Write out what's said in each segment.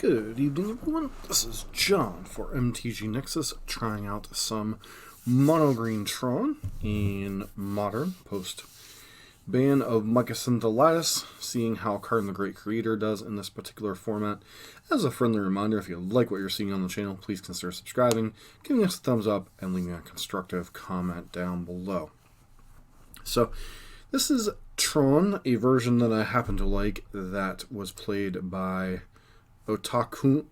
Good evening, everyone. This is John for MTG Nexus, trying out some Mono Green Tron in Modern, post-ban of Mycosynthylitis, seeing how Karn the Great Creator does in this particular format. As a friendly reminder, if you like what you're seeing on the channel, please consider subscribing, giving us a thumbs up, and leaving a constructive comment down below. So, this is Tron, a version that I happen to like that was played by Otakun,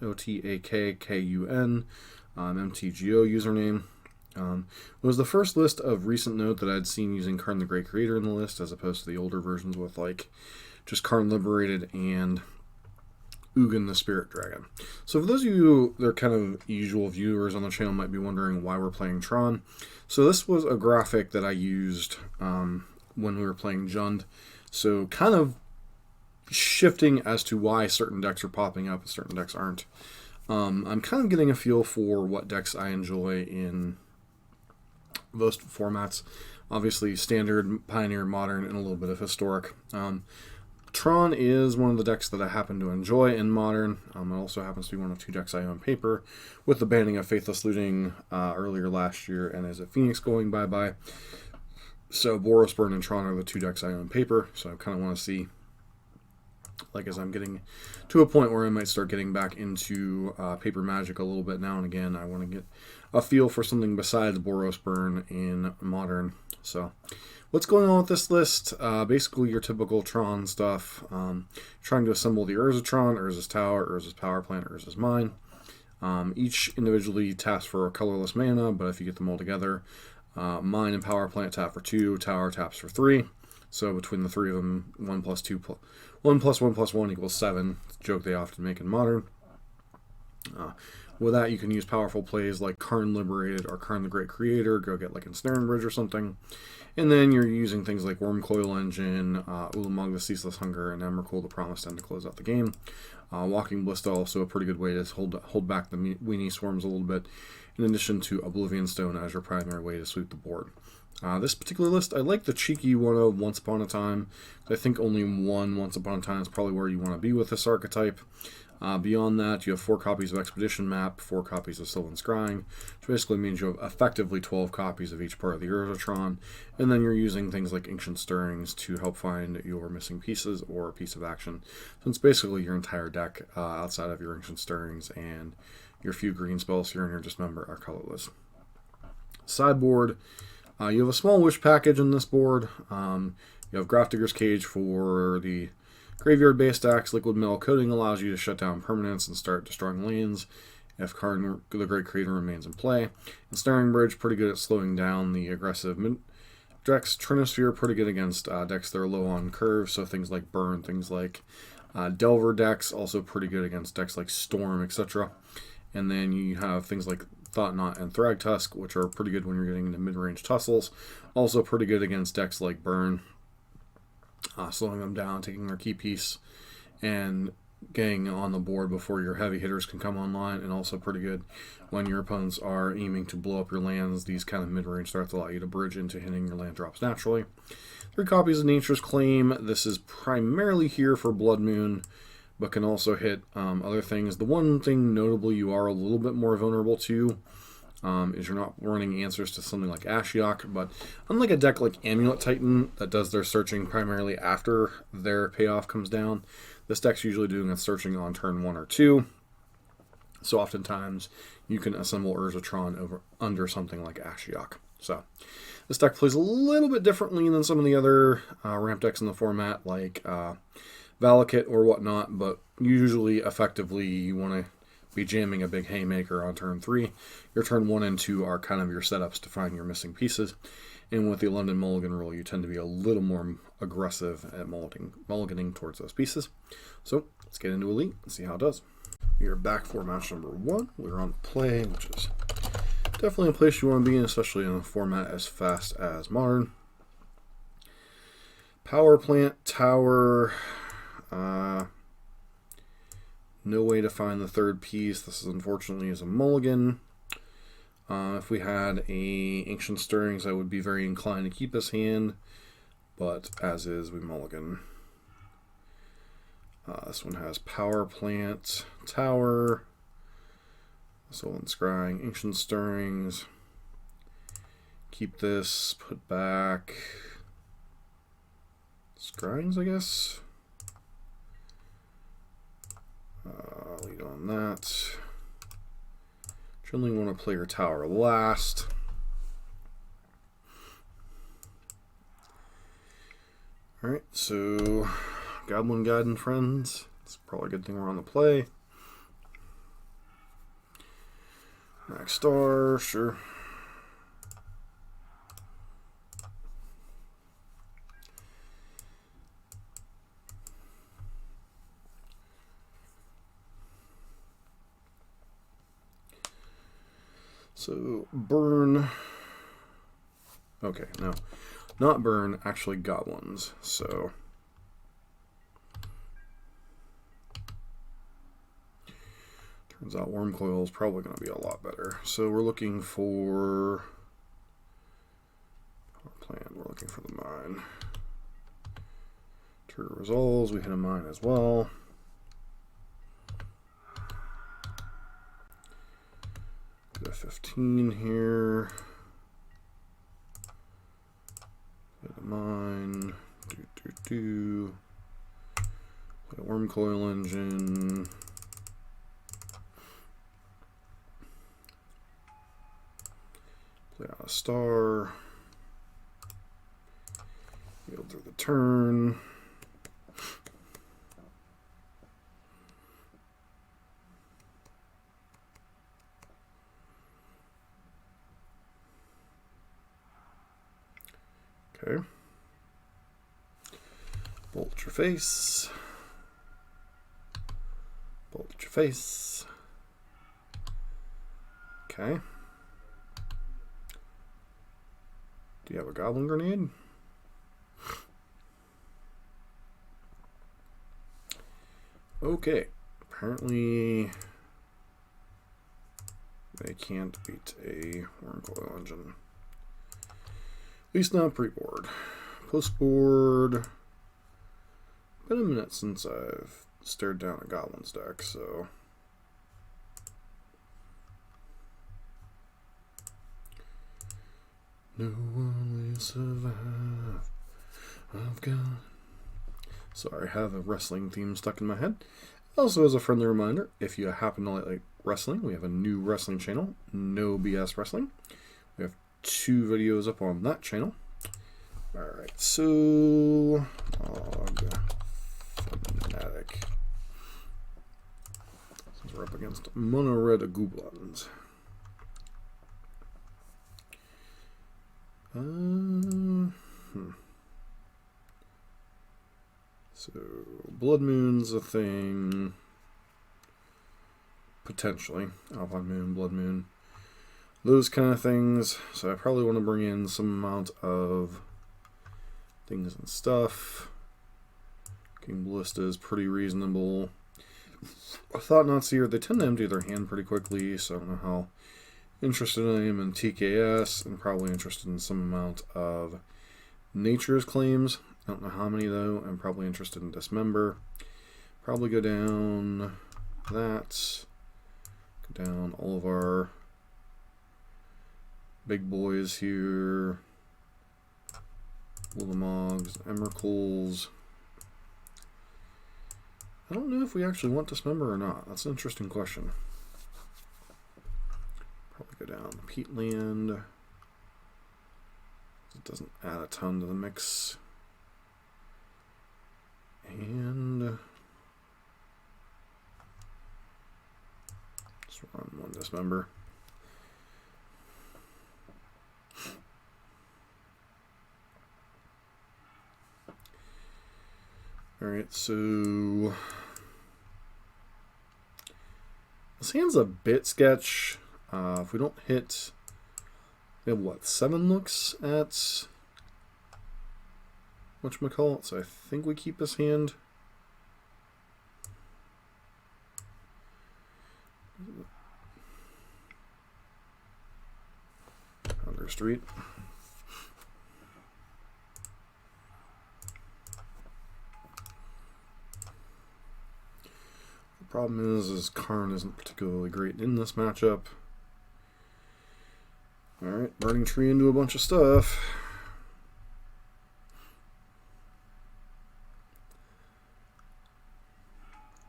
O-T-A-K-K-U-N, MTGO username. It was the first list of recent note that I'd seen using Karn the Great Creator in the list, as opposed to the older versions with like just Karn Liberated and Ugin the Spirit Dragon. So for those of you that are kind of usual viewers on the channel might be wondering why we're playing Tron. So this was a graphic that I used when we were playing Jund. So kind of shifting as to why certain decks are popping up and certain decks aren't. I'm kind of getting a feel for what decks I enjoy in most formats. Obviously Standard, Pioneer, Modern, and a little bit of Historic. Tron is one of the decks that I happen to enjoy in Modern. It also happens to be one of two decks I own paper, with the banning of Faithless Looting earlier last year, and as a Phoenix going bye-bye. So Boros Burn and Tron are the two decks I own paper, so I kind of want to see, like, as I'm getting to a point where I might start getting back into paper Magic a little bit now and again, I want to get a feel for something besides Boros Burn in Modern. So what's going on with this list? Basically your typical Tron stuff. Trying to assemble the Urza Tron, Urza's Tower, Urza's Power Plant, Urza's Mine. Each individually taps for a colorless mana, but if you get them all together, Mine and Power Plant tap for 2, Tower taps for 3. So between the three of them, 1 plus 2 1 plus 1 plus 1 equals 7. It's a joke they often make in Modern. With that, you can use powerful plays like Karn Liberated or Karn the Great Creator, go get like Ensnaring Bridge or something. And then you're using things like Wormcoil Engine, Ulamog the Ceaseless Hunger, and Emrakul the Promised End to close out the game. Walking Ballista also a pretty good way to hold back the Weenie Swarms a little bit, in addition to Oblivion Stone as your primary way to sweep the board. This particular list, I like the cheeky one of Once Upon a Time. I think only one Once Upon a Time is probably where you want to be with this archetype. Beyond that, you have 4 copies of Expedition Map, 4 copies of Sylvan Scrying, which basically means you have effectively 12 copies of each part of the Urzatron, and then you're using things like Ancient Stirrings to help find your missing pieces or a piece of action. So it's basically your entire deck outside of your Ancient Stirrings, and your few green spells here and your Dismember are colorless. Sideboard. You have a small wish package in this board. You have Grafdigger's Cage for the graveyard-based decks. Liquid Metal Coating allows you to shut down permanents and start destroying lands if Karn the Great Creator remains in play. Ensnaring Bridge, pretty good at slowing down the aggressive decks. Trinosphere, pretty good against decks that are low on curve, so things like Burn, things like Delver decks, also pretty good against decks like Storm, etc. And then you have things like Thought-Knot and Thragtusk, which are pretty good when you're getting into mid-range tussles. Also pretty good against decks like Burn, slowing them down, taking their key piece, and getting on the board before your heavy hitters can come online, and also pretty good when your opponents are aiming to blow up your lands. These kind of mid-range threats allow you to bridge into hitting your land drops naturally. 3 copies of Nature's Claim. This is primarily here for Blood Moon, but can also hit other things. The one thing notably you are a little bit more vulnerable to is you're not running answers to something like Ashiok, but unlike a deck like Amulet Titan that does their searching primarily after their payoff comes down, this deck's usually doing its searching on turn 1 or 2. So oftentimes you can assemble Urzatron under something like Ashiok. So this deck plays a little bit differently than some of the other ramp decks in the format, like Valakut or whatnot, but usually effectively you want to be jamming a big haymaker on turn 3. Your turn 1 and 2 are kind of your setups to find your missing pieces, and with the London Mulligan rule you tend to be a little more aggressive at mulliganing towards those pieces. So let's get into Elite and see how it does. We are back for match number 1. We're on play, which is definitely a place you want to be in, especially in a format as fast as Modern. Power Plant, Tower. No way to find the third piece. This is unfortunately is a mulligan. If we had a Ancient Stirrings, I would be very inclined to keep this hand, but as is, we mulligan. This one has Power Plant, Tower, Sullen Scrying, Ancient Stirrings. Keep this, put back Scryings, I guess. Lead on that. Generally want to play your Tower last. Alright, so Goblin Guide and Friends. It's probably a good thing we're on the play. Max Star, sure. So, burn. Okay, no. Not burn, actually goblins. So, turns out Worm Coil is probably going to be a lot better. So, we're looking for power plant. We're looking for the mine. Trigger resolves. We hit a mine as well. Get a 15 here. Play the mine. Play a Worm Coil engine. Play out a star. Yield through the turn. Okay. Bolt your face. Bolt your face. Okay. Do you have a Goblin Grenade? Okay. Apparently they can't beat a Worm Coil engine. At least not pre-board. Post-board. Been a minute since I've stared down a Goblin's deck, so. No one will survive. I've got. Sorry, I have a wrestling theme stuck in my head. Also, as a friendly reminder, if you happen to like wrestling, we have a new wrestling channel, No BS Wrestling. We have 2 videos up on that channel. Alright, so Fanatic. Since we're up against Mono Red Goblins. So Blood Moon's a thing. Potentially. Alpine Moon, Blood Moon. Those kind of things. So I probably want to bring in some amount of things and stuff. King Ballista is pretty reasonable. I thought Nazi, they tend to empty their hand pretty quickly, so I don't know how interested I am in TKS. I'm probably interested in some amount of Nature's Claims. I don't know how many though. I'm probably interested in Dismember. Probably go down that. Go down all of our big boys here. Woolamogs, Emrakuls. I don't know if we actually want Dismember or not. That's an interesting question. Probably go down Peatland. It doesn't add a ton to the mix. And just run one Dismember. Alright, so this hand's a bit sketch. If we don't hit, we have what, 7 looks at whatchamacallit, so I think we keep this hand. Under Street. Problem is Karn isn't particularly great in this matchup. Alright, Burning Tree into a bunch of stuff.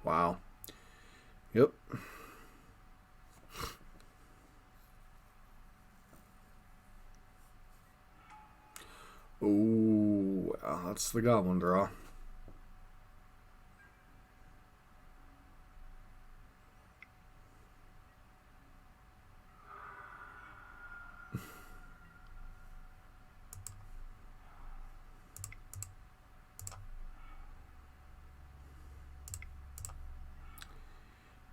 Wow. Yep. Oh, wow, that's the Goblin draw.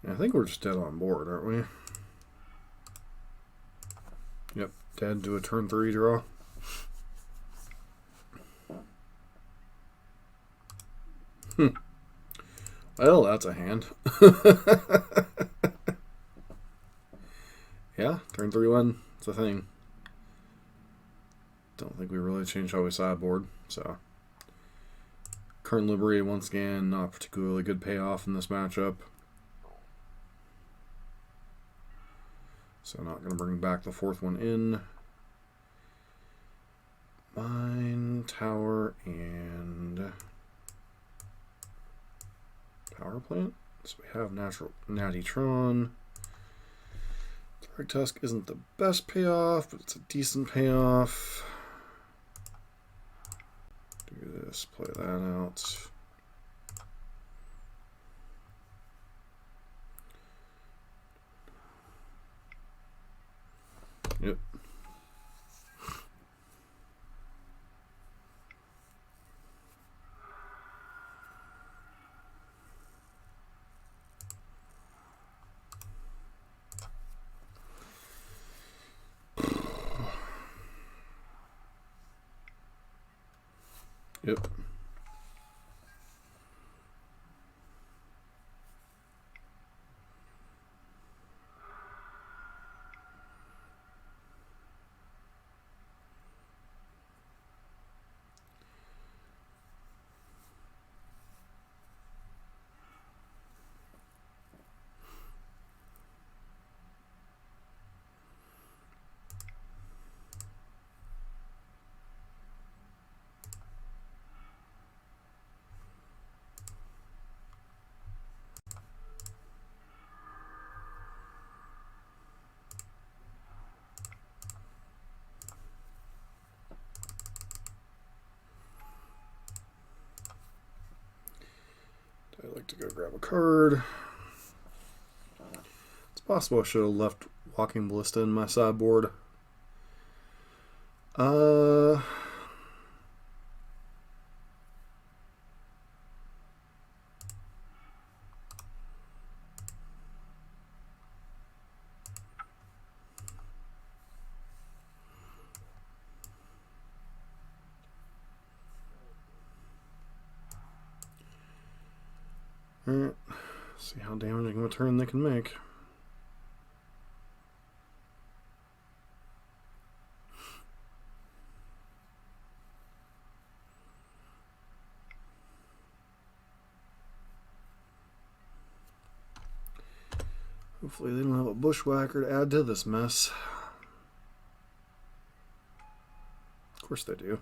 I think we're just dead on board, aren't we? Yep, dead to a turn 3 draw. Well, that's a hand. Yeah, turn 3 win. It's a thing. Don't think we really changed how we sideboard, so. Karn Liberated, once again, not particularly good payoff in this matchup. So not going to bring back the 4th one in. Mine, Tower, and Power Plant. So we have Natty Tron. Thrag Tusk isn't the best payoff, but it's a decent payoff. Do this, play that out. Yep. Yep. I'd like to go grab a card. It's possible I should have left Walking Ballista in my sideboard. Alright, see how damaging of a turn they can make. Hopefully they don't have a bushwhacker to add to this mess. Of course they do.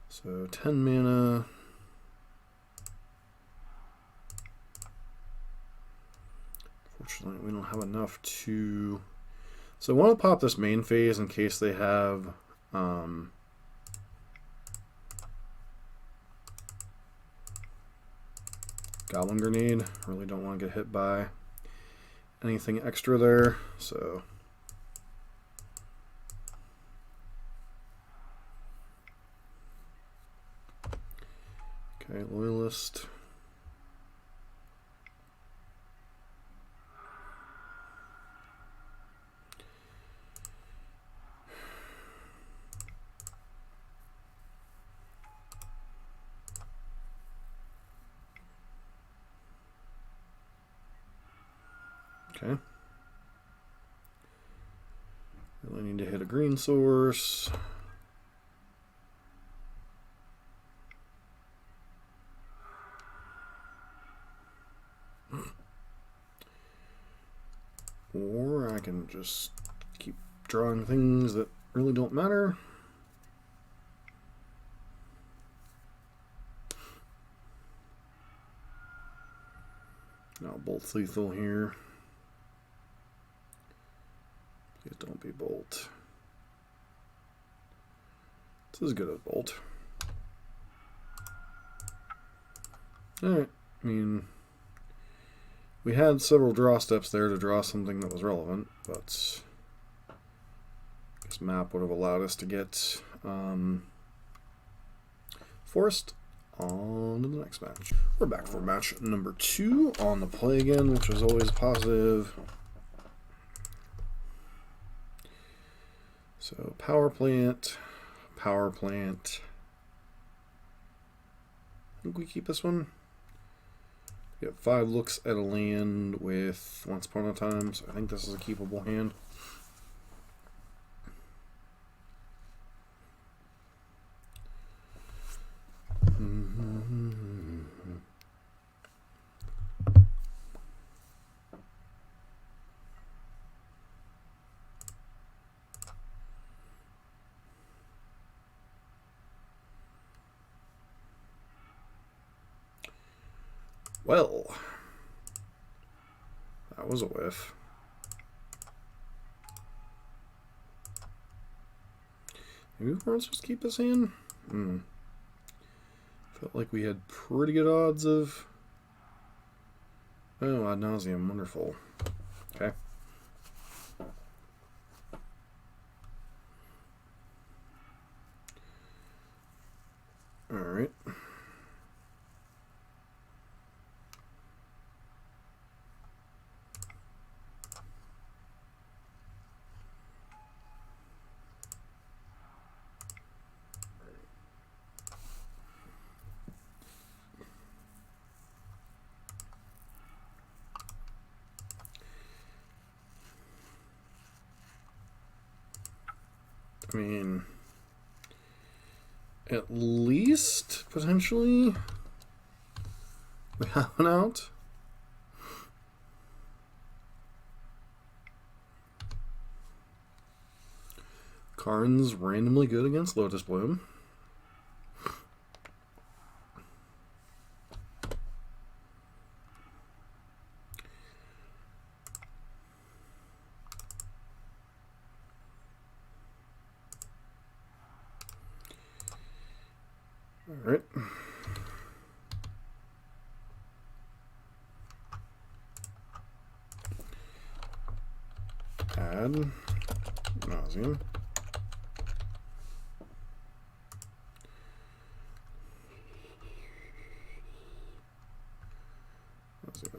So 10 mana. Fortunately, we don't have enough to... So I want to pop this main phase in case they have... Goblin Grenade. Really don't want to get hit by anything extra there, so... Okay, Loyalist. Okay. Really need to hit a green source. Or I can just keep drawing things that really don't matter. Now Bolt's lethal here. Please don't be Bolt. It's as good as Bolt. Alright, I mean, we had several draw steps there to draw something that was relevant, but this map would have allowed us to get forced on to the next match. We're back for match number 2 on the play again, which is always positive. So power plant. I think we keep this one. We have 5 looks at a land with Once Upon a Time, so I think this is a keepable hand. Well, that was a whiff. Maybe we weren't supposed to keep this in? Felt like we had pretty good odds of... Oh, ad nauseum. Wonderful. Okay. Alright. I mean, at least, potentially, we have an out. Karn's randomly good against Lotus Bloom. Alright. Ad nauseum.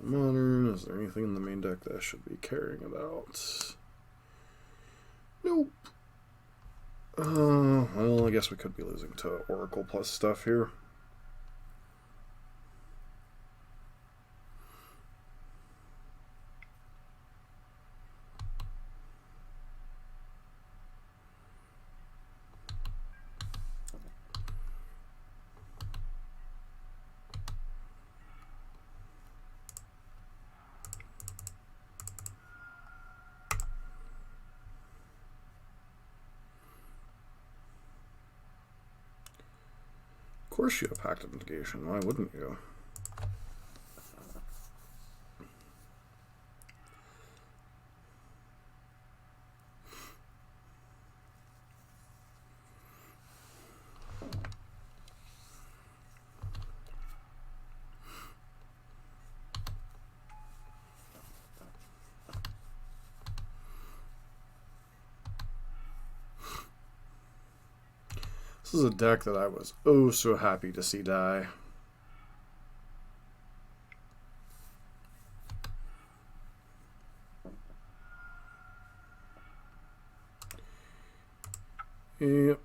Modern. Is there anything in the main deck that I should be caring about? Nope. Well, I guess we could be losing to Oracle plus stuff here. Of course you have Pact of Negation. Why wouldn't you? This is a deck that I was oh so happy to see die. Yep.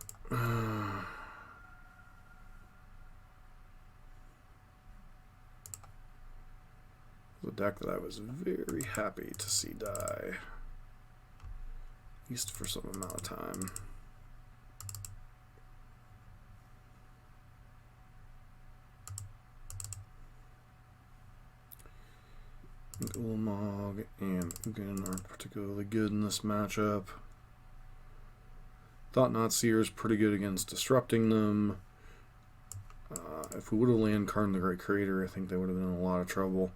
a deck that I was very happy to see die, at least for some amount of time. Ulamog and Ugin aren't particularly good in this matchup. Thought-Knot Seer is pretty good against disrupting them. If we would have landed Karn the Great Creator, I think they would have been in a lot of trouble.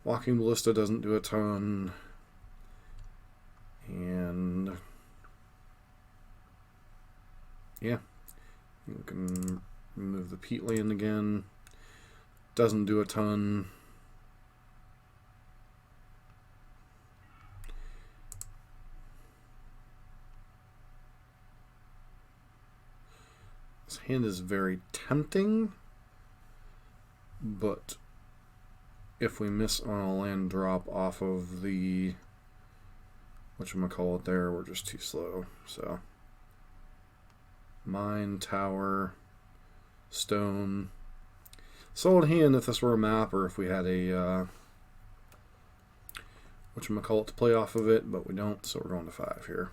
Walking Ballista doesn't do a ton. And yeah, we can remove the Peat land again. Doesn't do a ton. This hand is very tempting, but if we miss on a land drop off of the whatchamacallit there, we're just too slow. So mine, tower, stone. Solid hand if this were a map, or if we had a whatchamacallit to play off of it, but we don't, so we're going to 5 here.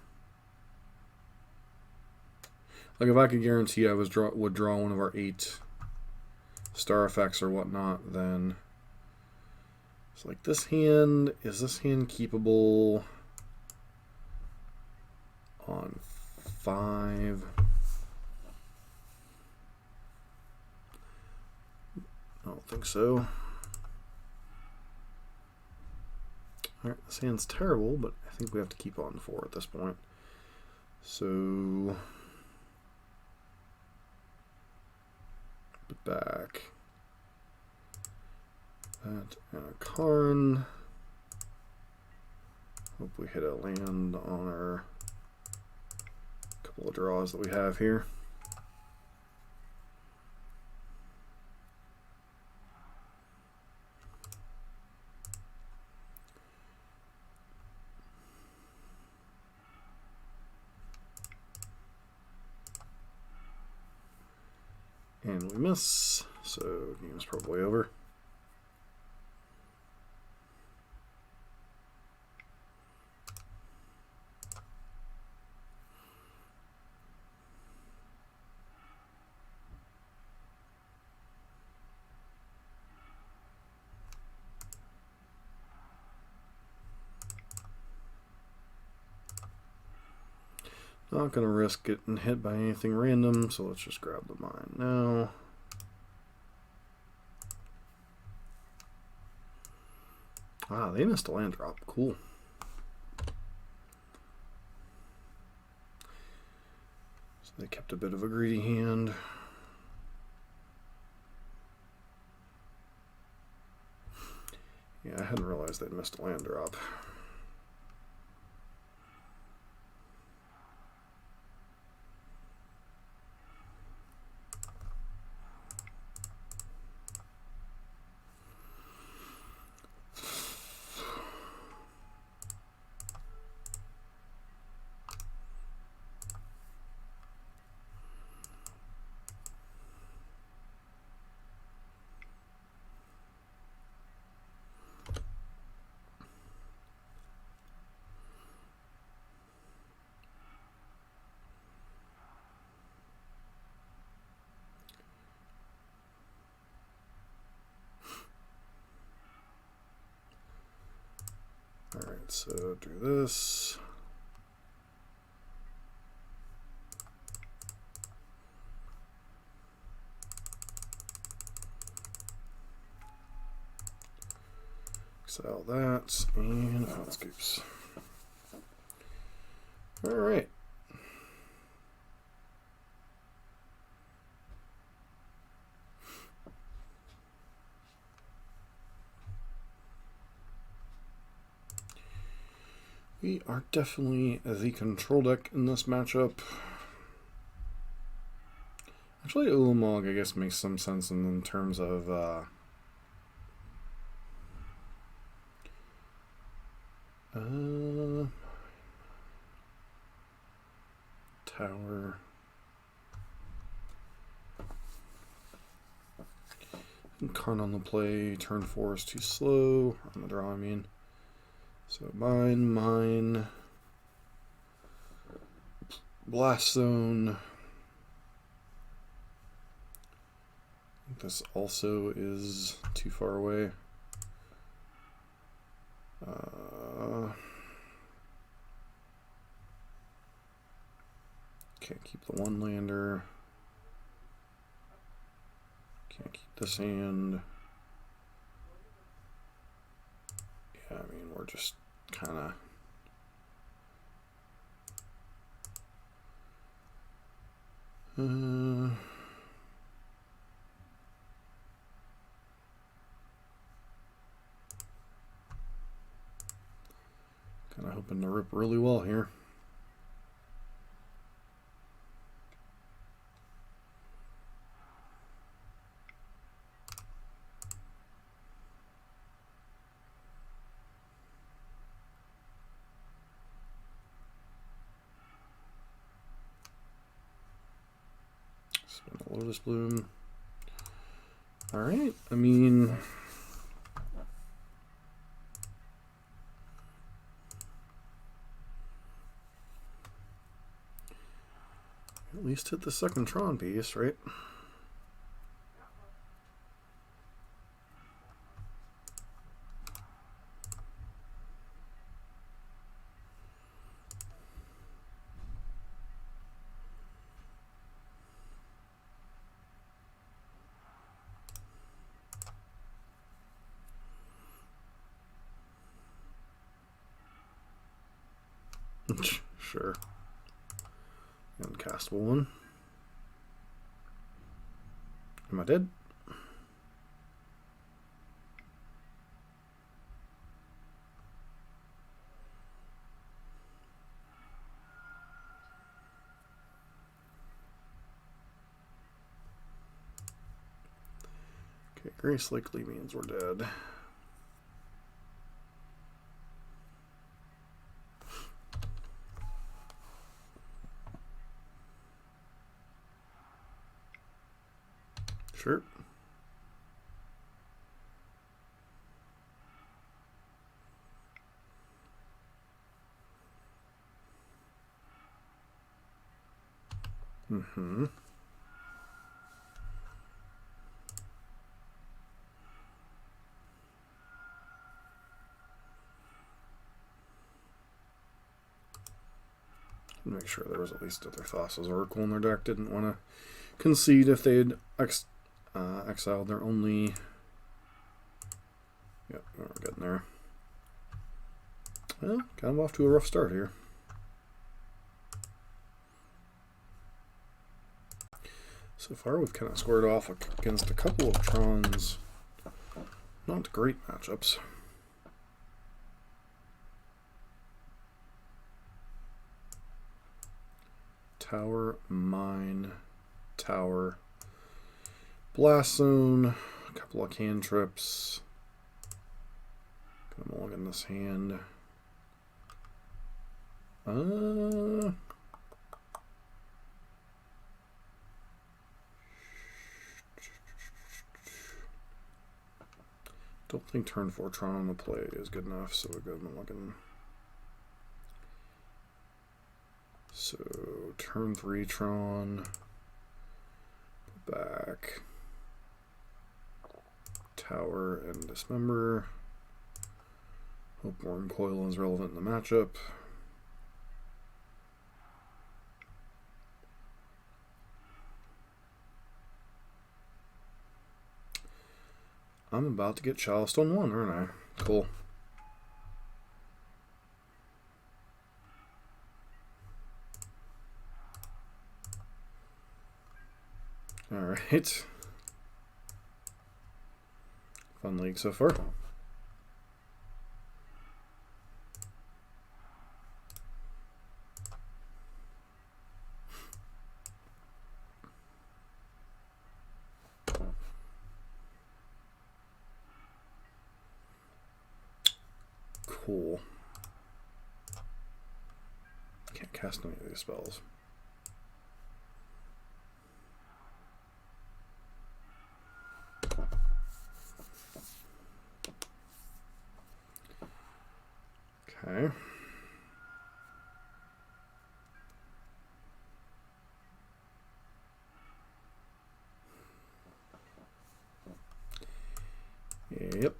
Like, if I could guarantee I would draw one of our 8 star effects or whatnot, then it's like, this hand, is this hand keepable on 5? I don't think so. Alright, this hand's terrible, but I think we have to keep on 4 at this point. So back that and a Karn. Hope we hit a land on our couple of draws that we have here. And we miss, so game's probably over. Not going to risk getting hit by anything random, so let's just grab the mine now. Ah, they missed a land drop. Cool. So they kept a bit of a greedy hand. Yeah, I hadn't realized they'd missed a land drop. Alright, so do this. Sell that, and hot scoops. Alright. We are definitely the control deck in this matchup. Actually, Ulamog, I guess, makes some sense in terms of tower. Karn on the play, turn 4 is too slow. On the draw, I mean. So mine. Blast Zone. This also is too far away. Can't keep the one lander. Can't keep the sand. Yeah, I mean, we're just kind of... kind of hoping to rip really well here. Spin a Lotus Bloom. All right, I mean, at least hit the second Tron piece, right? Sure. Uncastable one. Am I dead? Okay, Grace likely means we're dead. Sure. Mm-hmm. Make sure there was at least other Thassa's Oracle in their deck. Didn't want to concede if they'd exiled their only... Yep, we're getting there. Well, kind of off to a rough start here. So far we've kind of squared off against a couple of Trons. Not great matchups. Tower, mine, tower, blast zone, a couple of cantrips. Gonna mulligan this hand. Don't think turn 4 Tron on the play is good enough, so we're good mulligan. So turn 3 Tron, put back tower and dismember. Hope Worm Coil is relevant in the matchup. I'm about to get Charleston 1, aren't I? Cool. Alright. Fun league so far. Cool. Can't cast any of these spells. Okay. Yep.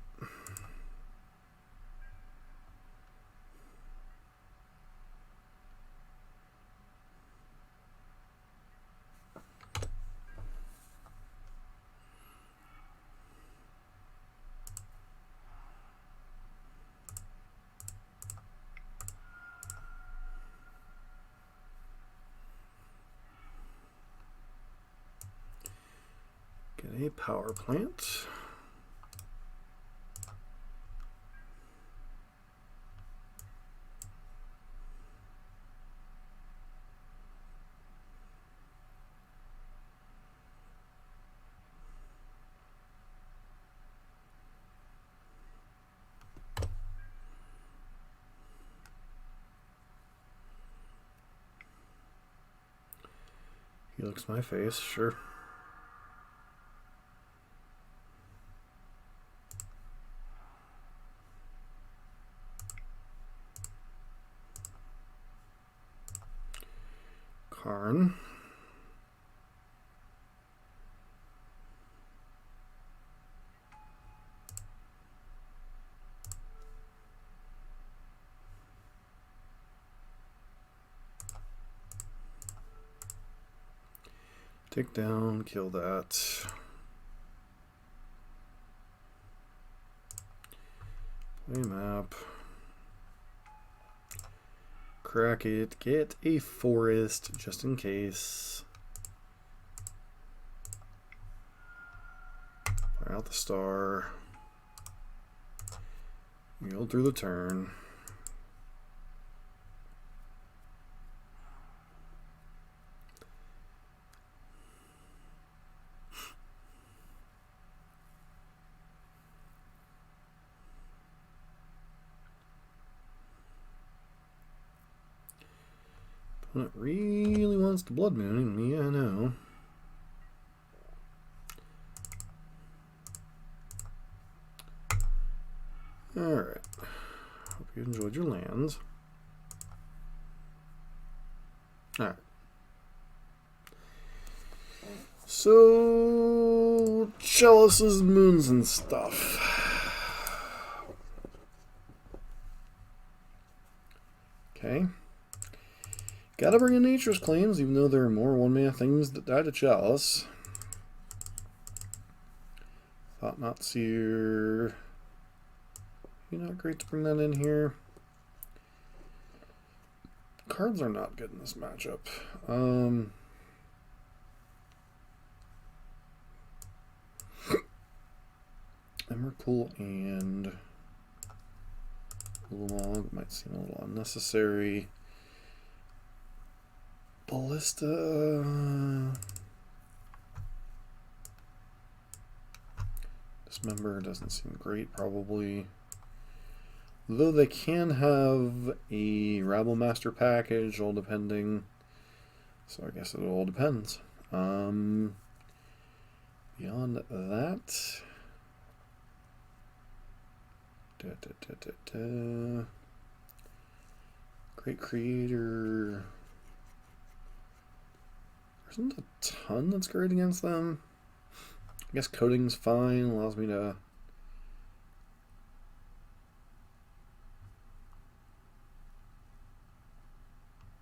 Get a power plant. He looks my face, sure. Karn. Take down, kill that. Play map. Crack it. Get a forest just in case. Fire out the star. Yield through the turn. Opponent really wants the Blood Moon. Me, I know. Alright. Hope you enjoyed your lands. Alright. So, chalices, moons, and stuff. Okay. Gotta bring in Nature's Claims, even though there are more one-mana things that die to Chalice. Thought Not Seer. You're not great to bring that in here. Cards are not good in this matchup. Emrakul and Ulamog might seem a little unnecessary. Ballista. Dismember doesn't seem great, probably. Though they can have a Rabble Master package, all depending. So I guess it all depends. Beyond that. Great Creator. There isn't a ton that's great against them. I guess coding's fine, allows me to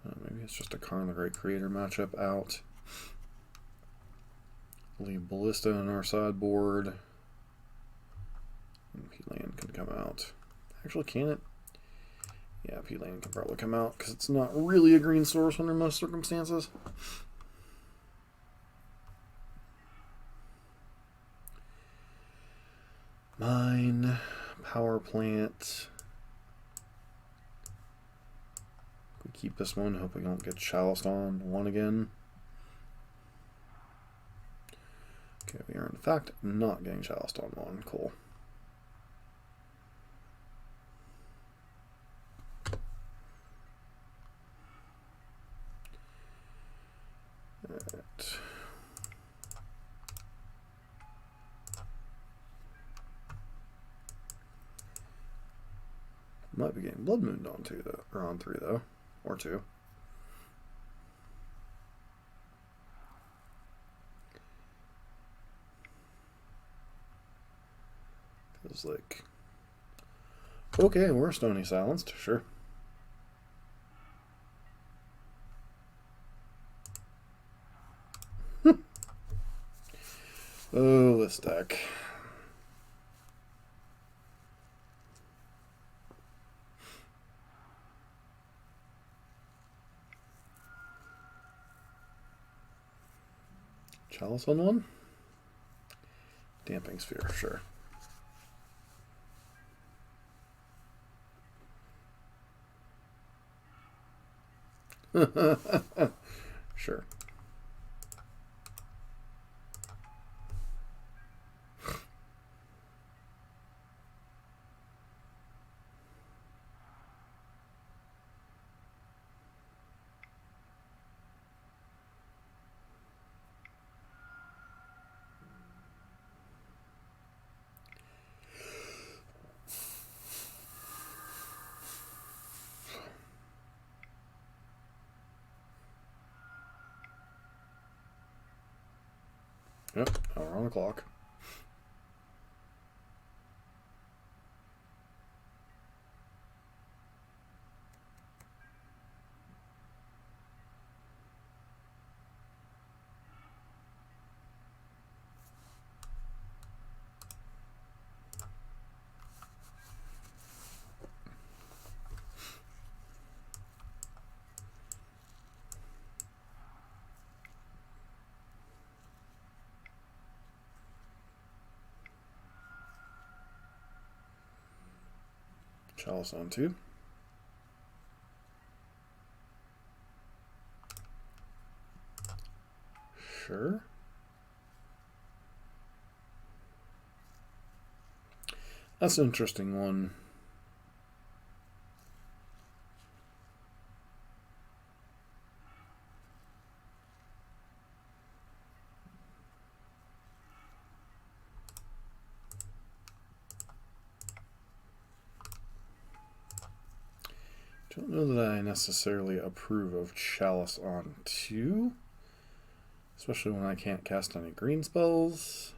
maybe it's just a Karn the Great Creator matchup out. Leave Ballista on our sideboard. And P-Land can come out. Actually, can it? Yeah, P-Land can probably come out because it's not really a green source under most circumstances. Mine, power plant. We keep this one, hope we don't get chaliced on one again. Okay, we are in fact not getting chaliced on one. Cool. Alright. Might be getting Blood Moon on 2 though, or on 3 though, or 2. Feels like, okay, we're Stony Silenced, sure. Oh, this deck. Chalice on 1? Damping Sphere, sure. Sure. Yep, now we're on the clock. Chalice on 2. Sure. That's an interesting one. Don't know that I necessarily approve of Chalice on 2, especially when I can't cast any green spells.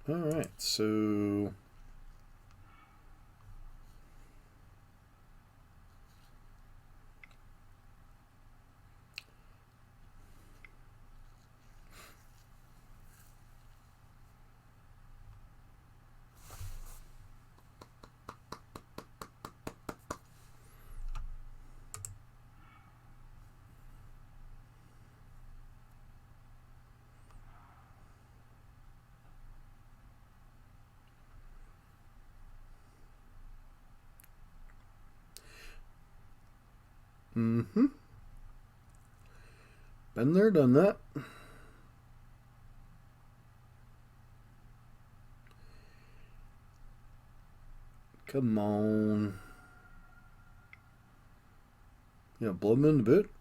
Alright, so been there, done that. Come on. Yeah, Blood Moon to boot.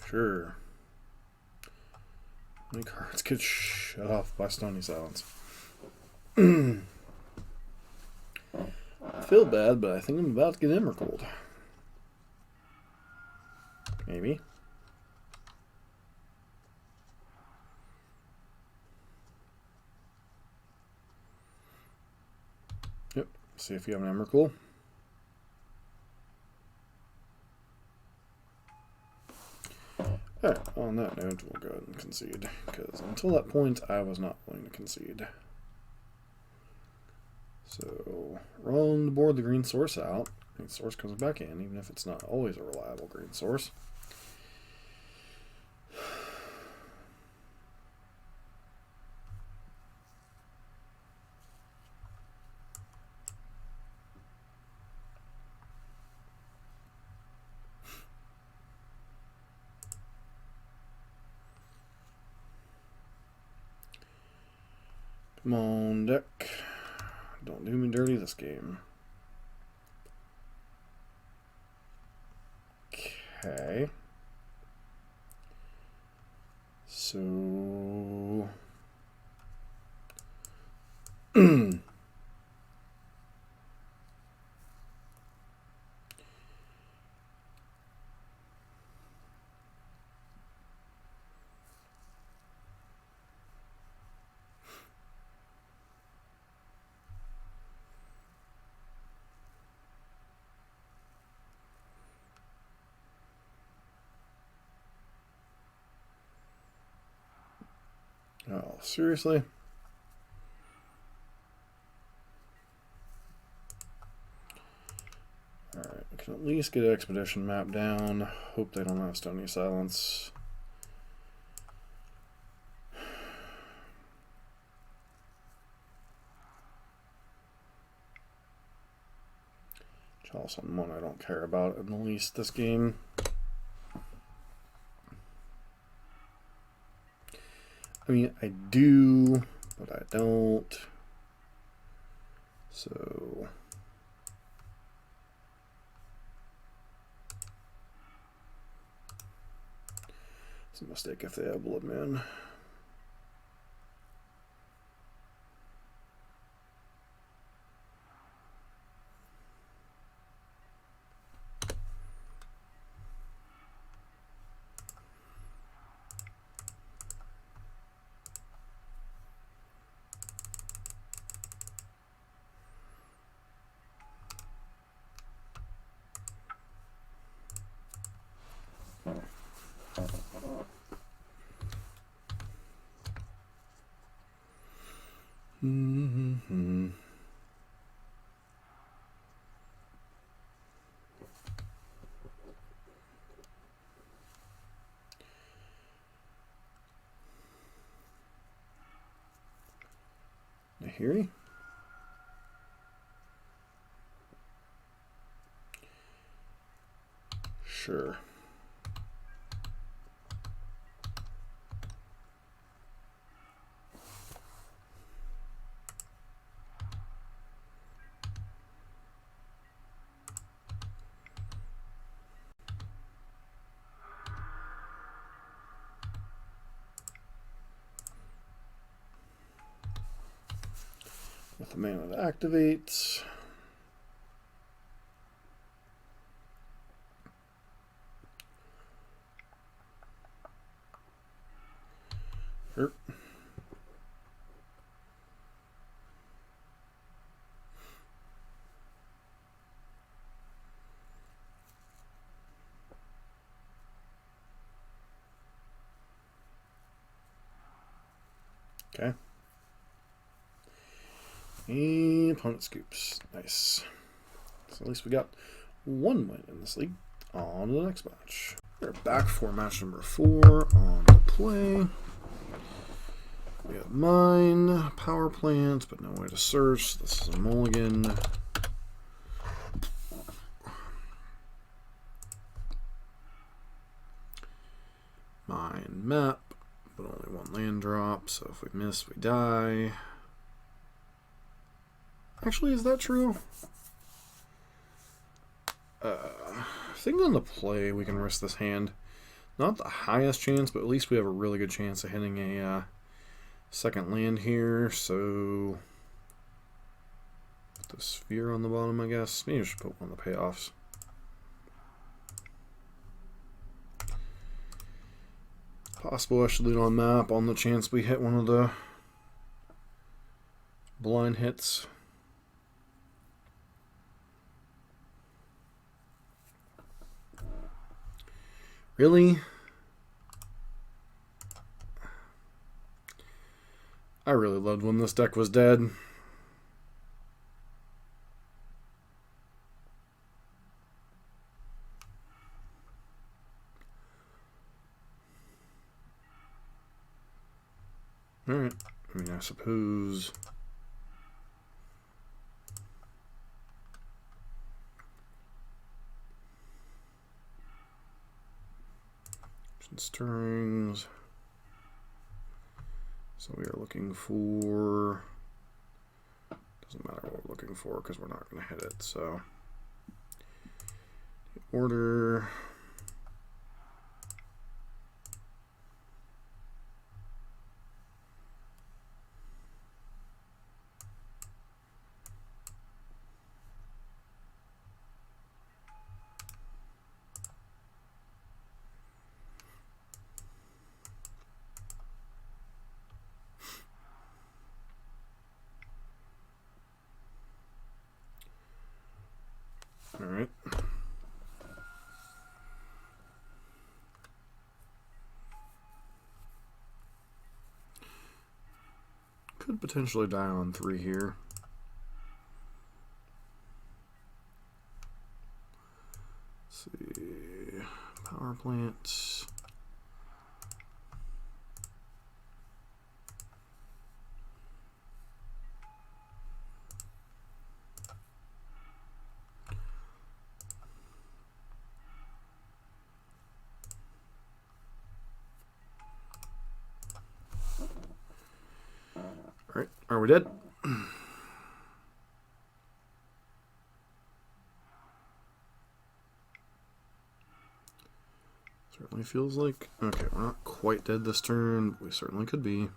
Sure. How many cards get shut off by Stony Silence? I feel bad, but I think I'm about to get Emmercold. Maybe. Yep. See if you have an Emmercold. Alright, on that note, we'll go ahead and concede, because until that point, I was not willing to concede. So, rolling the board the green source out. Green source comes back in, even if it's not always a reliable green source. Come on, deck. Don't do me dirty this game. Okay. So... Oh, seriously? Alright, I can at least get an expedition map down. Hope they don't have Stony Silence. Chalice on one I don't care about in the least this game. I mean, I do, but I don't. So... it's a mistake if they have Bloodman. Mm-hmm. Nahiri? Sure. With the mana that activates. Herp. Okay. And opponent scoops. Nice. So at least we got one win in this league. On to the next match. We're back for match number 4 on the play. We have mine, power plant, but no way to search. This is a mulligan. Mine map, but only one land drop, so if we miss, we die. Actually, is that true? I think on the play we can risk this hand. Not the highest chance, but at least we have a really good chance of hitting a second land here. So put the sphere on the bottom, I guess. Maybe I should put one of the payoffs. Possible I should lead on map on the chance we hit one of the blind hits. Really? I really loved when this deck was dead. Alright, I mean, I suppose... Stirrings. So we are looking for... doesn't matter what we're looking for because we're not going to hit it, so... Order... potentially die on 3 here. Let's see. Power plant. Alright, are we dead? Certainly feels like... Okay, we're not quite dead this turn, but we certainly could be.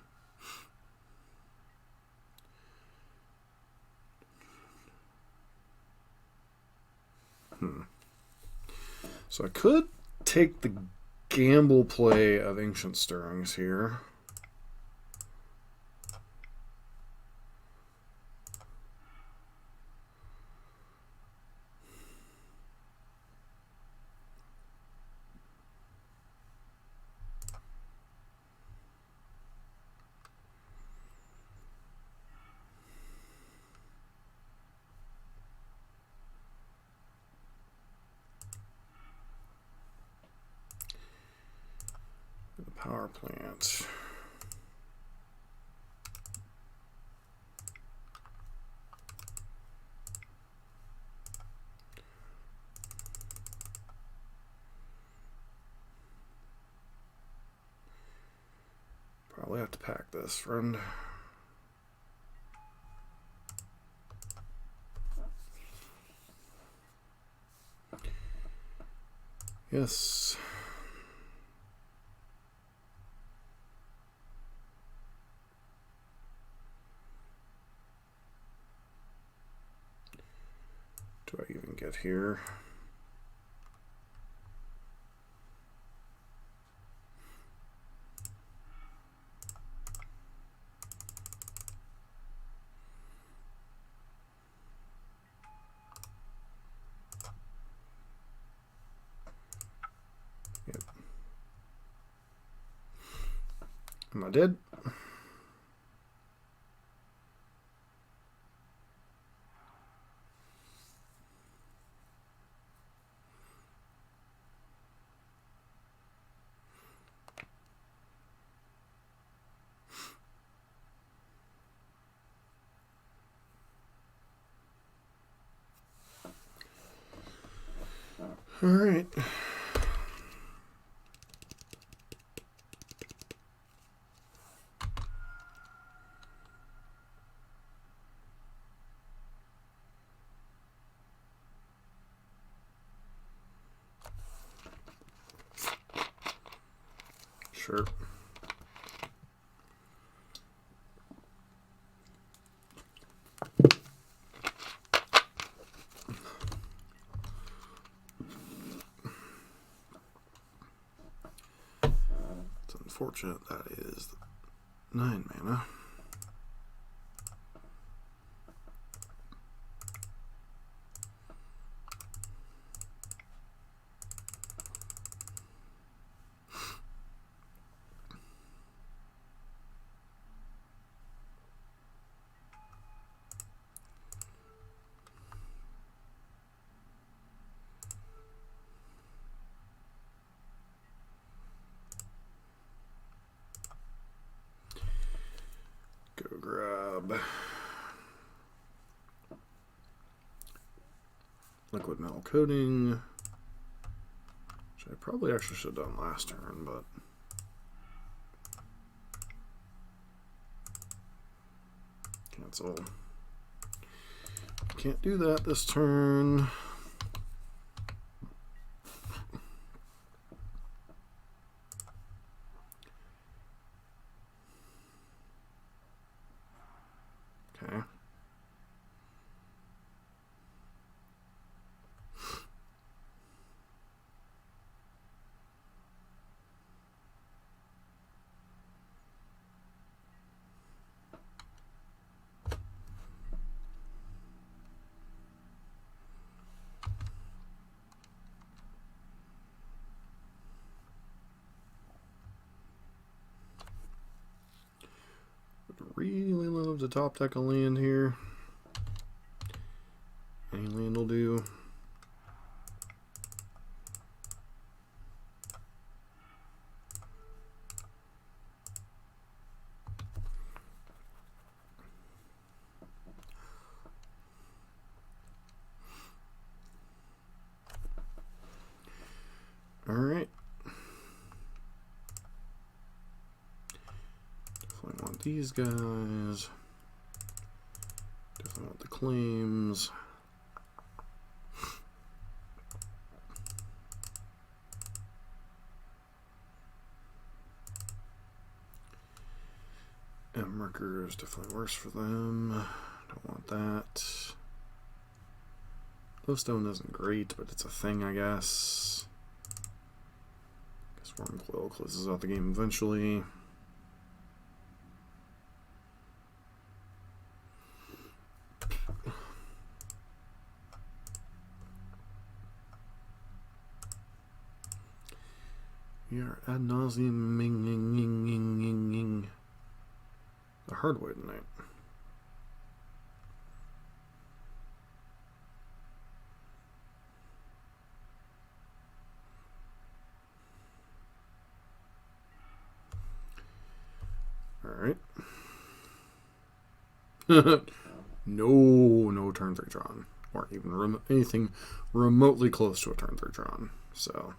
So I could take the gamble play of Ancient Stirrings here. The power plant. Probably have to pack this, friend. Yes. Do I even get here? Yep. Am I dead? All right. Sure. It's unfortunate that is 9 mana. Go grab liquid metal coating, which I probably actually should have done last turn, but cancel. Can't do that this turn. Okay. Would really love love to top deck a land here. Any land will do. Alright. Definitely want these guys. Definitely want the claims. Marker is definitely worse for them. Don't want that. Glowstone isn't great, but it's a thing, I guess. Worm Coil closes out the game eventually. We are ad nauseum the hard way tonight. Alright. No turn 3 Tron. Or even anything remotely close to a turn 3 Tron. So.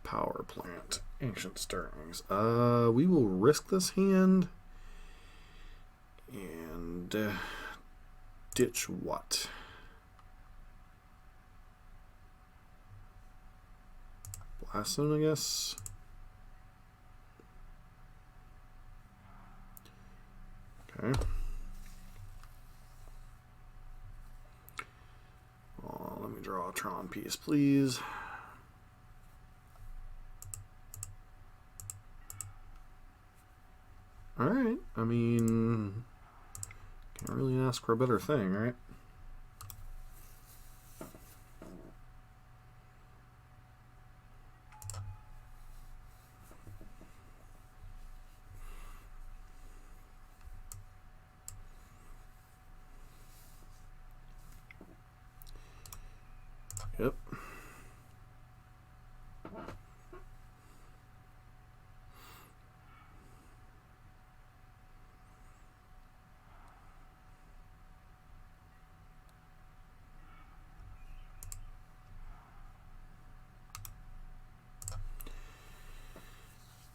Power Plant. Ancient Stirrings. We will risk this hand. And ditch what? Blast Zone, I guess. Okay. Well, let me draw a Tron piece, please. Alright, I mean, can't really ask for a better thing, right? Yep.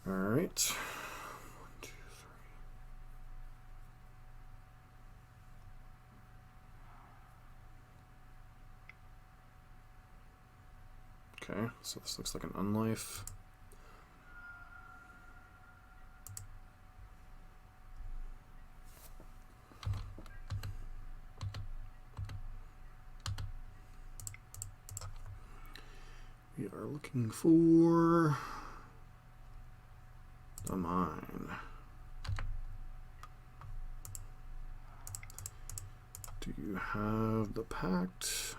All right. 1, 2, 3. Okay, so this looks like an unlife. We are looking for the mine. Do you have the pact?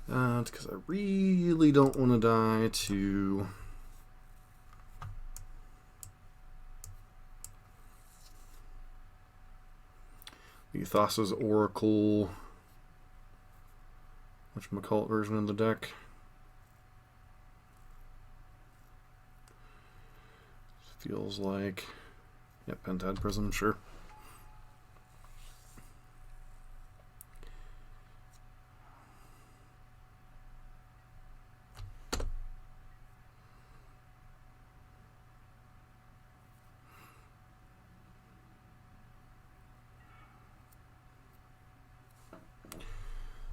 Because I really don't want to die to Thassa's Oracle, whatchamacallit version of the deck. Feels like, yep, Pentad Prism, sure.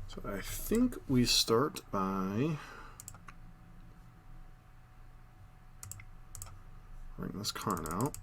So I think we start by bring this Karn out.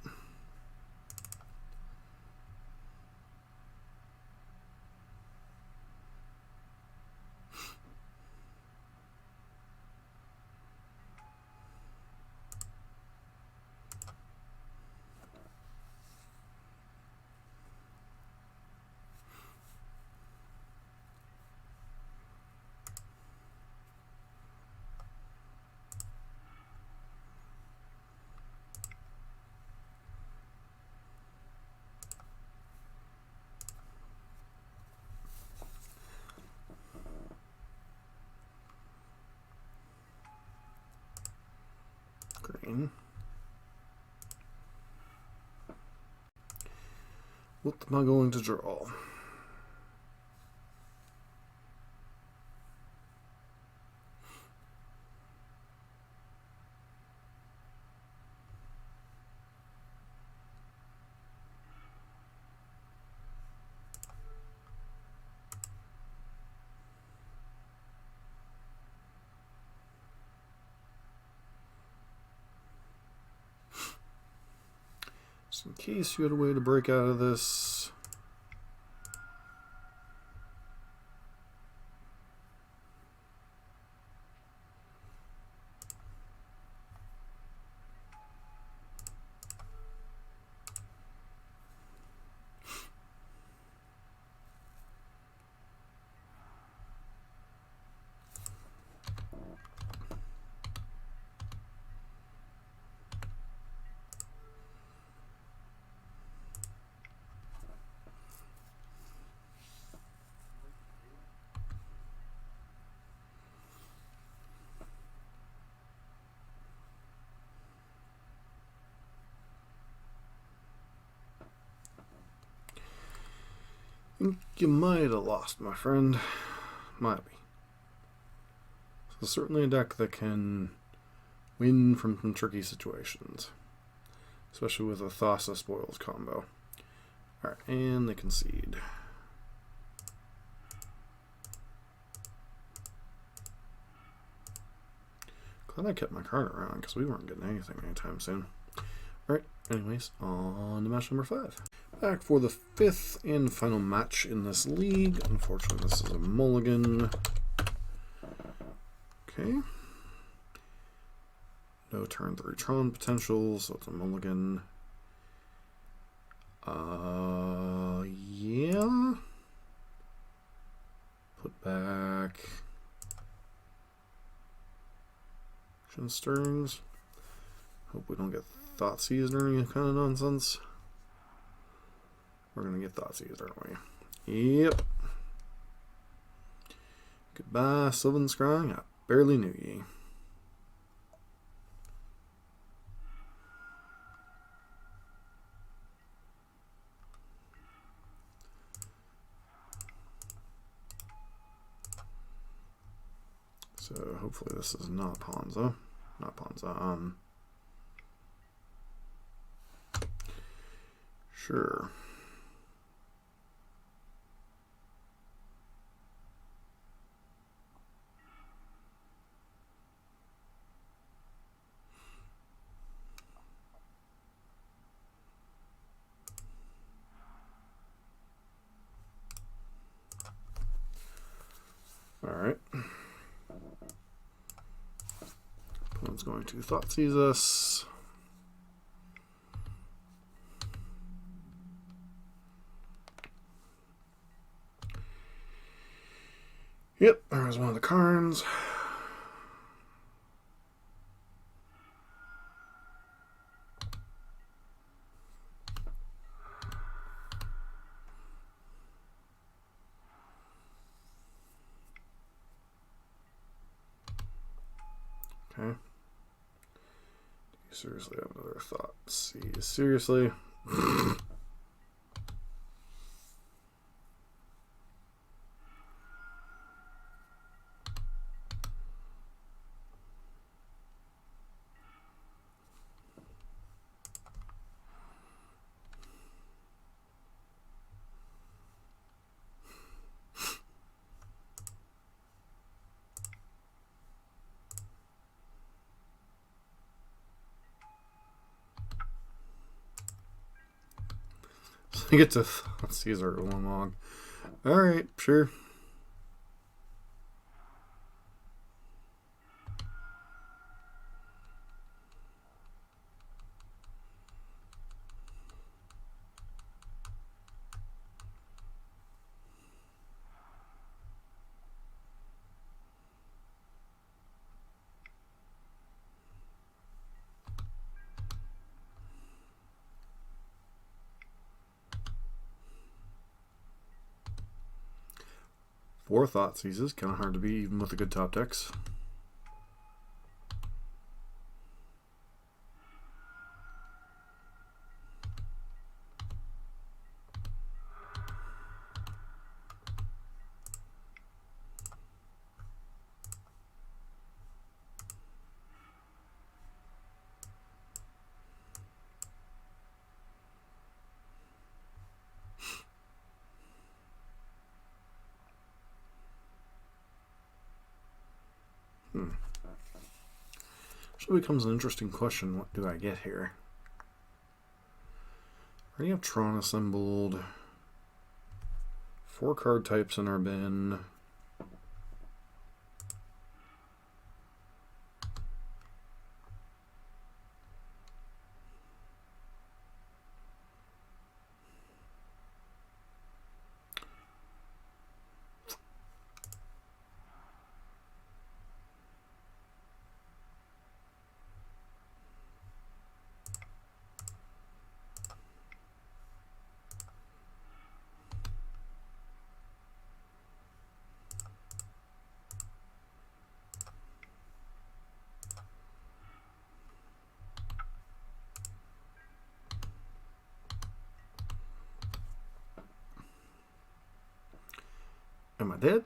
What am I going to draw? Just in case you had a way to break out of this. I think you might have lost, my friend. Might be. So certainly a deck that can win from some tricky situations. Especially with a Thassa Spoils combo. Alright, and they concede. Glad I kept my card around, because we weren't getting anything anytime soon. Alright, anyways, on to match number 5. Back for the 5th and final match in this league. Unfortunately, this is a mulligan. Okay. No turn 3 Tron potential, so it's a mulligan. Yeah. Put back action stirrings. Hope we don't get Thoughtseize or any kind of nonsense. We're gonna get Thoughtseize, aren't we? Yep. Goodbye, Sylvan Scrying. I barely knew ye. So hopefully this is not Ponza. Not Ponza. Sure. Alright. Opponent's going to Thoughtseize us. Yep, there's one of the cards. Okay. Do you seriously have another thought? See, seriously? I get to Caesar long. Alright, sure. Four Thoughtseizes, kind of hard to beat even with the good top decks. So it becomes an interesting question. What do I get here? I already have Tron assembled. 4 card types in our bin. Am I dead?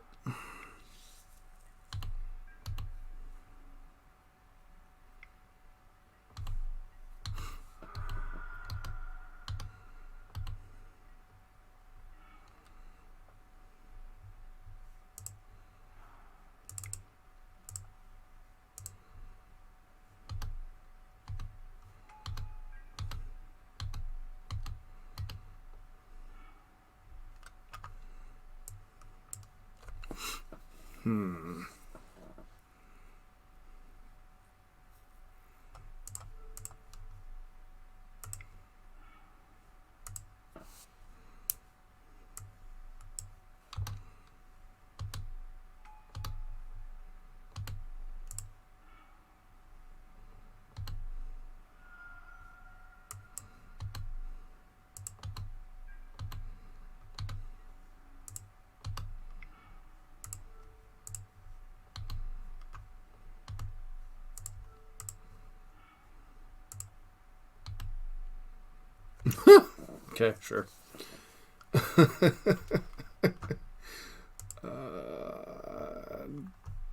Okay, sure.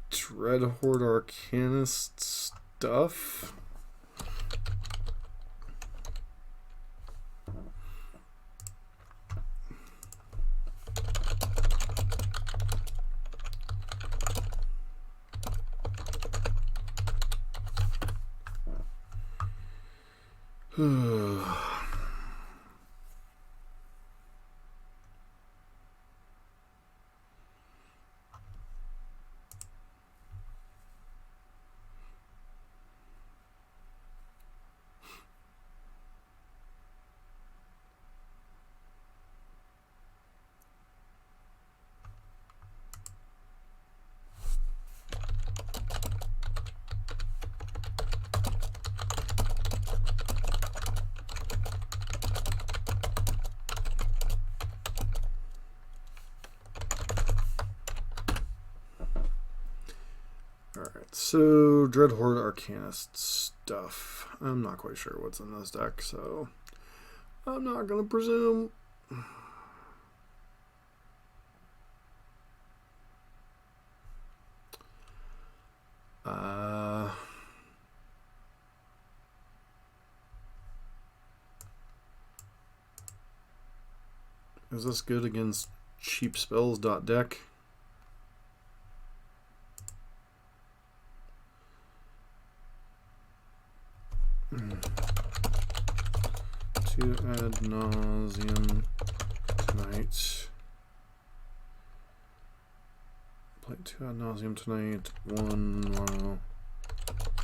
Dreadhorde Arcanist stuff. Alright, so Dreadhorde Arcanist stuff. I'm not quite sure what's in this deck, so I'm not going to presume. Is this good against cheap spells.deck? To ad nauseum tonight. Play 2 ad nauseum tonight. 1 mono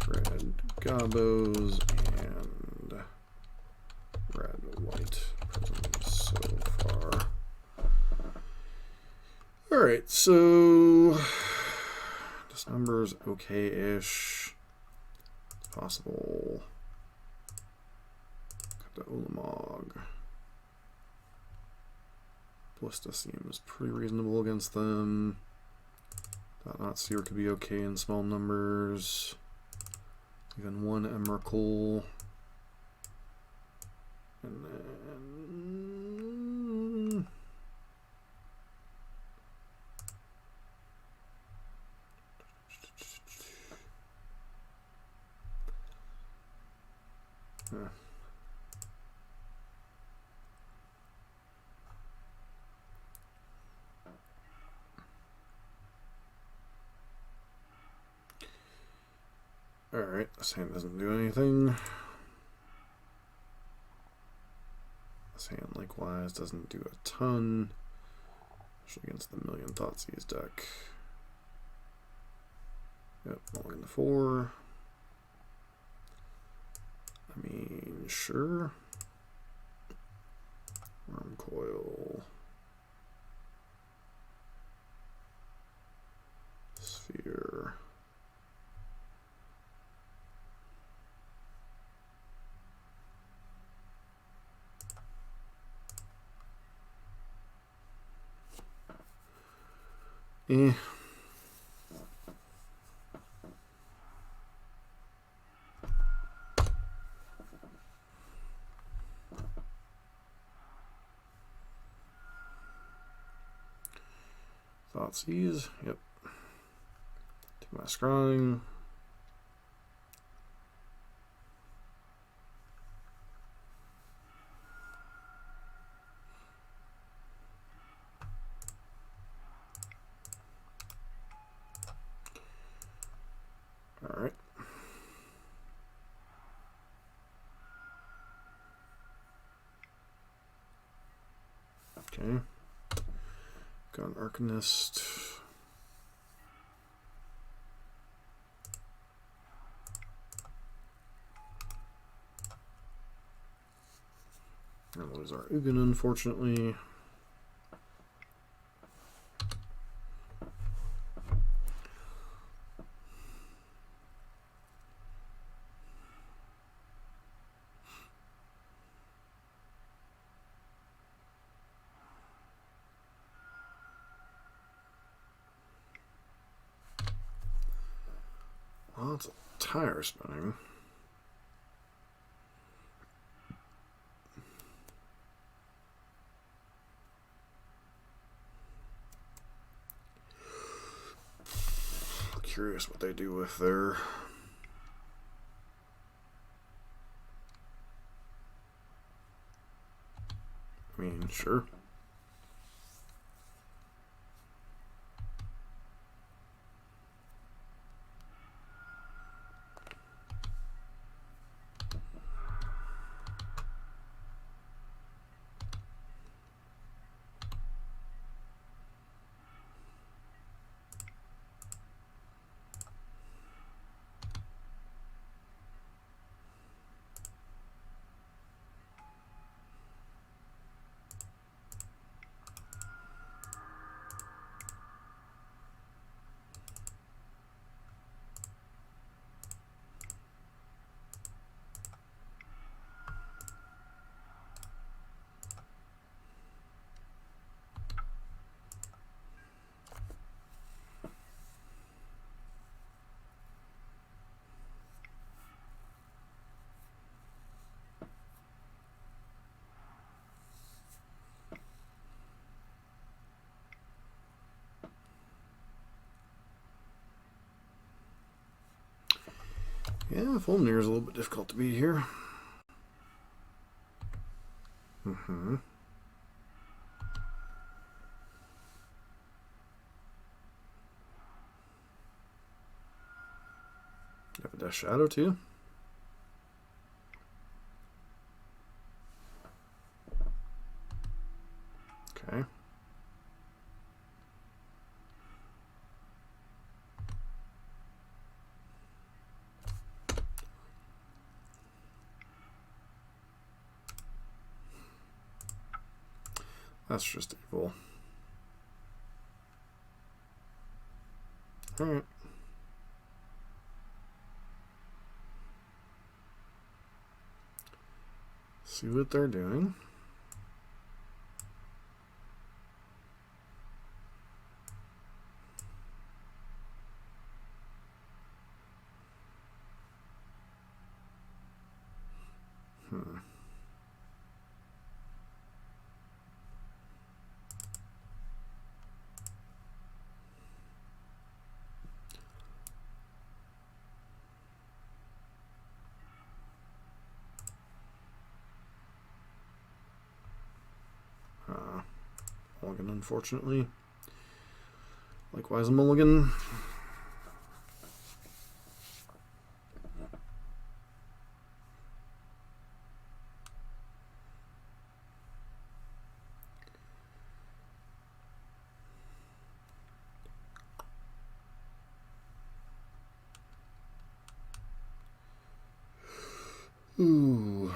red gobos and red white prisms so far. Alright, so this number's okay-ish. Possible. The Ulamog. Ballista seems pretty reasonable against them. Not Seer could be okay in small numbers. Even 1 Emrakul. And then Alright. This hand doesn't do anything. This hand likewise doesn't do a ton, especially against the Million Thoughtseize deck. Yep, mulligan the 4. I mean, sure. Worm Coil. Sphere. Eh. Thoughtseize, yep. Take my scrying. All right. Okay. Got an Arcanist. And lose our Ugin, unfortunately. Lots of tire spinning. Curious what they do with their I mean, sure. Yeah, Fulmir is a little bit difficult to beat here. You have a Death Shadow too. Okay. That's just evil. Alright. See what they're doing. Mulligan, unfortunately. Likewise, a mulligan. Ooh.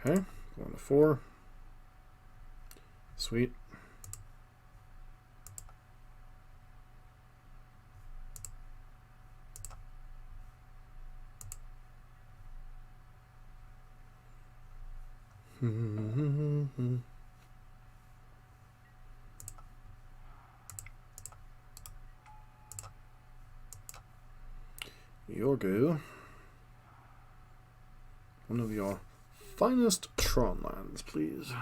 Okay, going to 4. Sweet. Your go. One of your finest Tron lands, please.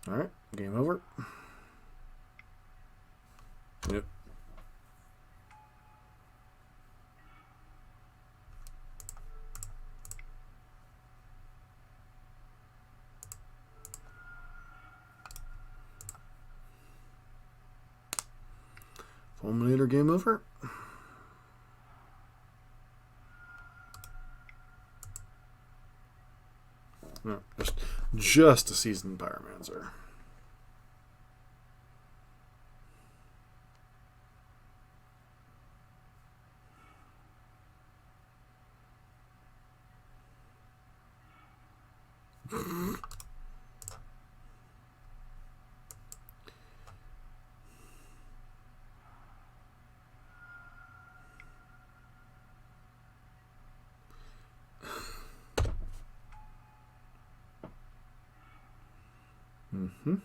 Alright, game over. Yep. Fulminator game over. No, just a seasoned pyromancer. Mm-hmm.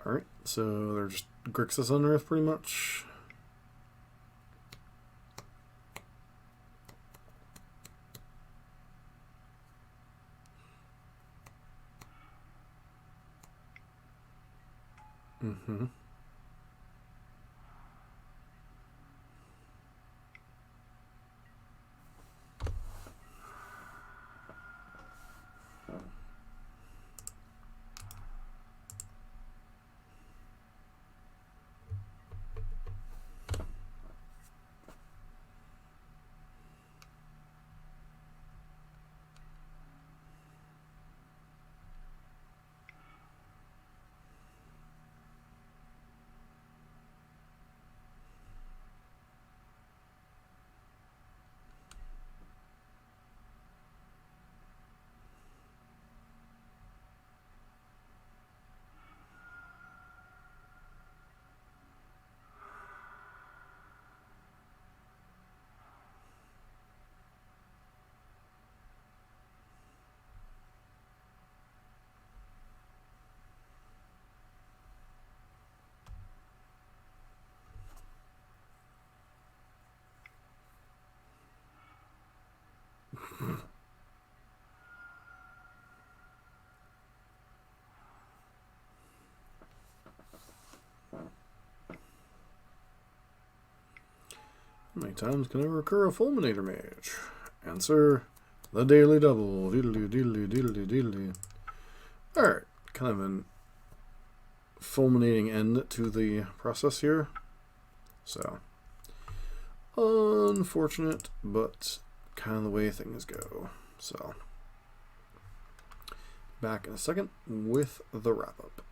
Alright, so they're just Grixis on Earth pretty much. Mm-hmm. How many times can I recur a Fulminator Mage? Answer, The daily double. Deedly, deedly, deedly, deedly. Alright, kind of an fulminating end to the process here. So, unfortunate, but kind of the way things go. So, back in a second with the wrap-up.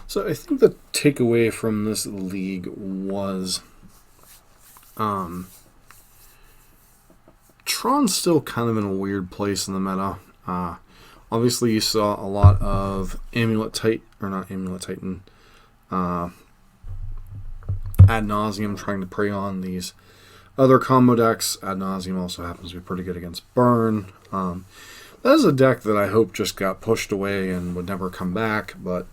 So, I think the takeaway from this league was Tron's still kind of in a weird place in the meta. Obviously, you saw a lot of Amulet Titan, or not Amulet Titan, ad nauseum trying to prey on these other combo decks. Ad nauseum also happens to be pretty good against Burn. That is a deck that I hope just got pushed away and would never come back, but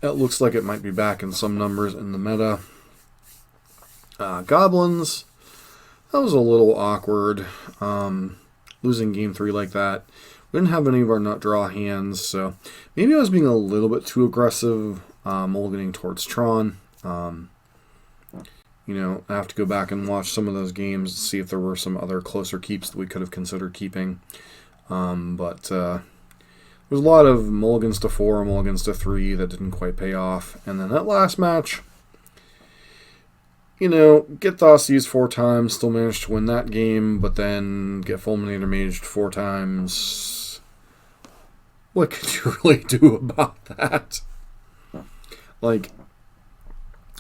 it looks like it might be back in some numbers in the meta. Goblins, that was a little awkward. Losing game 3 like that. We didn't have any of our nut draw hands, so maybe I was being a little bit too aggressive, mulliganing towards Tron. You know, I have to go back and watch some of those games to see if there were some other closer keeps that we could have considered keeping. But there's a lot of mulligans to 4, mulligans to 3 that didn't quite pay off. And then that last match, you know, get Thoughtseize 4 times, still managed to win that game, but then get Fulminator Maged 4 times. What could you really do about that? Like,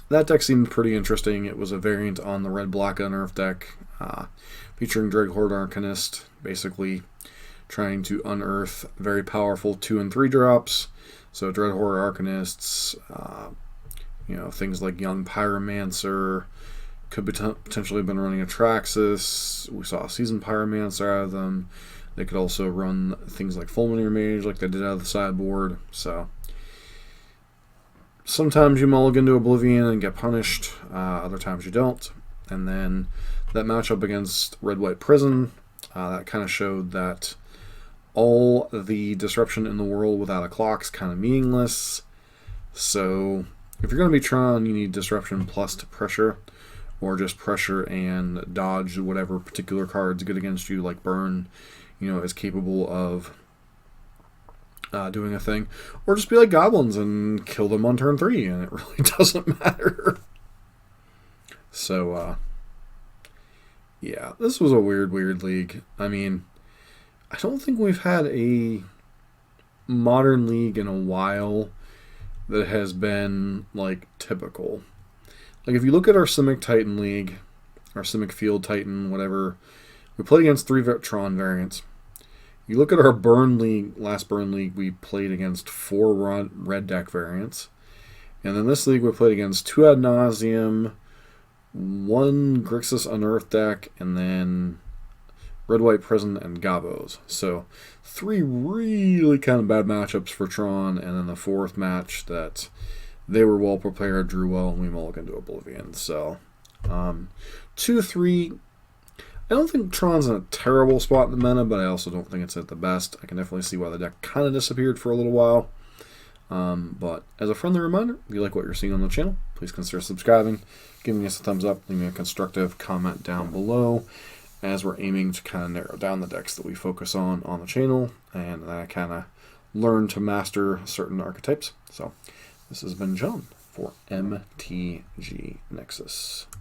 that deck seemed pretty interesting. It was a variant on the red-black unearth deck, featuring Dreadhorde Arcanist, basically trying to unearth very powerful 2 and 3 drops. So Dreadhorde Arcanists, you know, things like Young Pyromancer, could potentially have been running Atraxis. We saw a Seasoned Pyromancer out of them. They could also run things like Fulminator Mage, like they did out of the sideboard. So sometimes you mulligan to Oblivion and get punished. Other times you don't. And then that matchup against Red-White Prison, that kind of showed that all the disruption in the world without a clock is kind of meaningless. So if you're going to be Tron, you need disruption plus to pressure, or just pressure and dodge whatever particular cards good against you, like Burn, you know, is capable of doing a thing. Or just be like Goblins and kill them on turn 3, and it really doesn't matter. So, yeah, this was a weird league. I mean, I don't think we've had a modern league in a while that has been, like, typical. Like, if you look at our Simic Titan League, our Simic Field Titan, whatever, we played against 3 Tron variants. You look at our Burn League, last Burn League, we played against 4 red deck variants. And then this league, we played against 2 Ad Nauseam, 1 Grixis Unearth deck, and then Red-White Prison and Gabos. So 3 really kind of bad matchups for Tron, and then the 4th match that they were well prepared, drew well, and we mulliganed to Oblivion. So 2-3. I don't think Tron's in a terrible spot in the meta, but I also don't think it's at the best. I can definitely see why the deck kind of disappeared for a little while. But as a friendly reminder, if you like what you're seeing on the channel, please consider subscribing, giving us a thumbs up, leaving a constructive comment down below, as we're aiming to kind of narrow down the decks that we focus on the channel, and I kind of learn to master certain archetypes. So this has been John for MTG Nexus.